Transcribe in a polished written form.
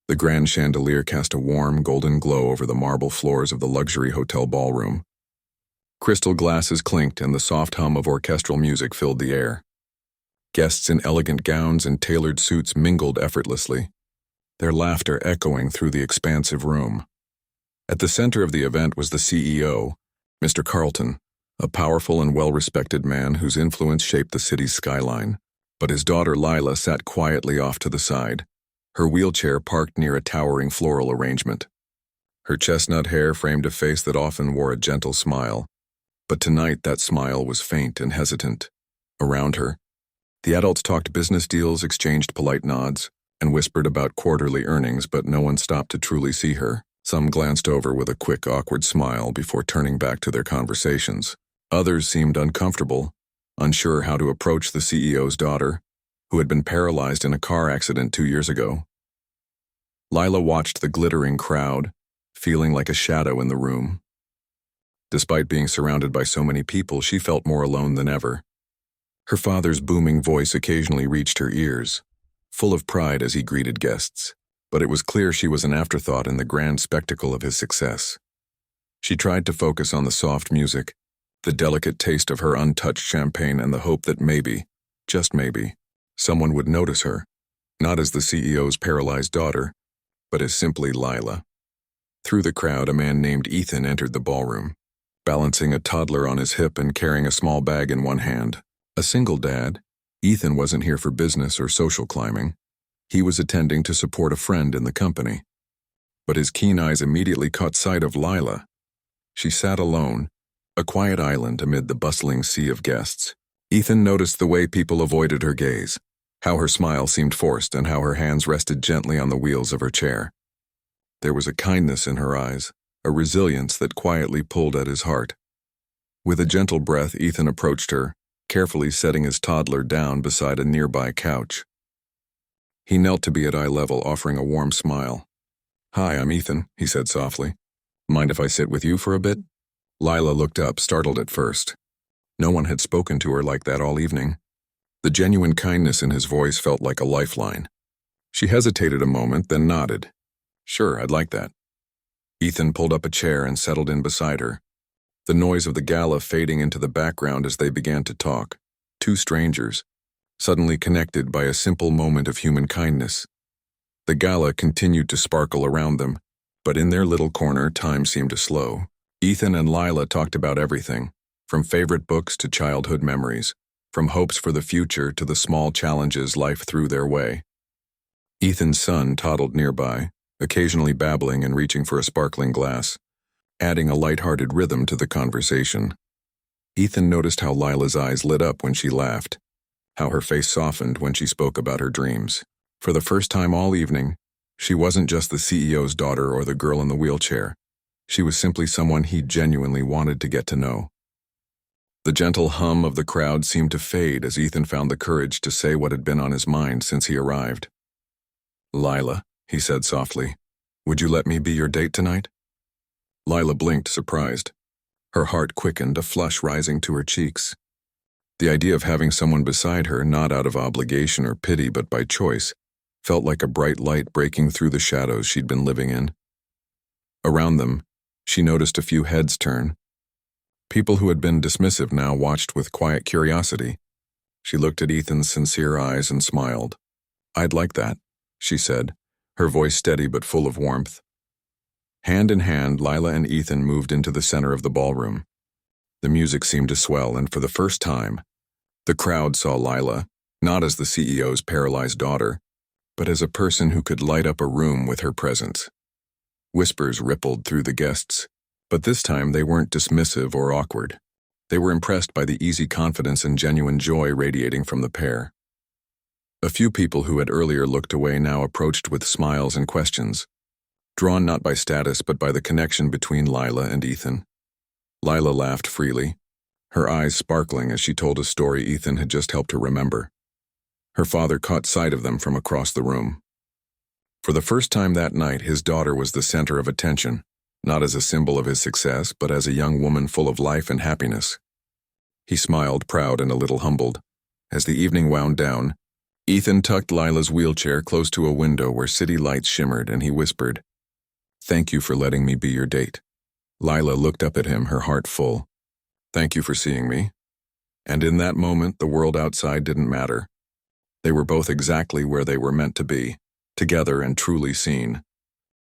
The grand chandelier cast a warm, golden glow over the marble floors of the luxury hotel ballroom. Crystal glasses clinked and the soft hum of orchestral music filled the air. Guests in elegant gowns and tailored suits mingled effortlessly, their laughter echoing through the expansive room. At the center of the event was the CEO, Mr. Carlton, a powerful and well-respected man whose influence shaped the city's skyline. But his daughter Lila sat quietly off to the side, her wheelchair parked near a towering floral arrangement. Her chestnut hair framed a face that often wore a gentle smile, but tonight that smile was faint and hesitant. Around her, the adults talked business deals, exchanged polite nods, and whispered about quarterly earnings, but no one stopped to truly see her. Some glanced over with a quick, awkward smile before turning back to their conversations. Others seemed uncomfortable, unsure how to approach the CEO's daughter, who had been paralyzed in a car accident 2 years ago. Lila watched the glittering crowd, feeling like a shadow in the room. Despite being surrounded by so many people, she felt more alone than ever. Her father's booming voice occasionally reached her ears, full of pride as he greeted guests, but it was clear she was an afterthought in the grand spectacle of his success. She tried to focus on the soft music, the delicate taste of her untouched champagne, and the hope that maybe, just maybe, someone would notice her, not as the CEO's paralyzed daughter, but as simply Lila. Through the crowd, a man named Ethan entered the ballroom, balancing a toddler on his hip and carrying a small bag in one hand. A single dad, Ethan wasn't here for business or social climbing. He was attending to support a friend in the company. But his keen eyes immediately caught sight of Lila. She sat alone, a quiet island amid the bustling sea of guests. Ethan noticed the way people avoided her gaze, how her smile seemed forced and how her hands rested gently on the wheels of her chair. There was a kindness in her eyes, a resilience that quietly pulled at his heart. With a gentle breath, Ethan approached her, carefully setting his toddler down beside a nearby couch. He knelt to be at eye level, offering a warm smile. "Hi, I'm Ethan," he said softly. "Mind if I sit with you for a bit?" Lila looked up, startled at first. No one had spoken to her like that all evening. The genuine kindness in his voice felt like a lifeline. She hesitated a moment, then nodded. "Sure, I'd like that." Ethan pulled up a chair and settled in beside her, the noise of the gala fading into the background as they began to talk. Two strangers, suddenly connected by a simple moment of human kindness. The gala continued to sparkle around them, but in their little corner, time seemed to slow. Ethan and Lila talked about everything, from favorite books to childhood memories, from hopes for the future to the small challenges life threw their way. Ethan's son toddled nearby, occasionally babbling and reaching for a sparkling glass, adding a light-hearted rhythm to the conversation. Ethan noticed how Lila's eyes lit up when she laughed, how her face softened when she spoke about her dreams. For the first time all evening, she wasn't just the CEO's daughter or the girl in the wheelchair. She was simply someone he genuinely wanted to get to know. The gentle hum of the crowd seemed to fade as Ethan found the courage to say what had been on his mind since he arrived. "Lila," he said softly, "would you let me be your date tonight?" Lila blinked, surprised. Her heart quickened, a flush rising to her cheeks. The idea of having someone beside her, not out of obligation or pity but by choice, felt like a bright light breaking through the shadows she'd been living in. Around them, she noticed a few heads turn. People who had been dismissive now watched with quiet curiosity. She looked at Ethan's sincere eyes and smiled. "I'd like that," she said, her voice steady but full of warmth. Hand in hand, Lila and Ethan moved into the center of the ballroom. The music seemed to swell, and for the first time, the crowd saw Lila, not as the CEO's paralyzed daughter, but as a person who could light up a room with her presence. Whispers rippled through the guests, but this time they weren't dismissive or awkward. They were impressed by the easy confidence and genuine joy radiating from the pair. A few people who had earlier looked away now approached with smiles and questions, drawn not by status but by the connection between Lila and Ethan. Lila laughed freely, her eyes sparkling as she told a story Ethan had just helped her remember. Her father caught sight of them from across the room. For the first time that night, his daughter was the center of attention, not as a symbol of his success, but as a young woman full of life and happiness. He smiled, proud and a little humbled. As the evening wound down, Ethan tucked Lila's wheelchair close to a window where city lights shimmered, and he whispered, "Thank you for letting me be your date." Lila looked up at him, her heart full. "Thank you for seeing me." And in that moment, the world outside didn't matter. They were both exactly where they were meant to be, together and truly seen.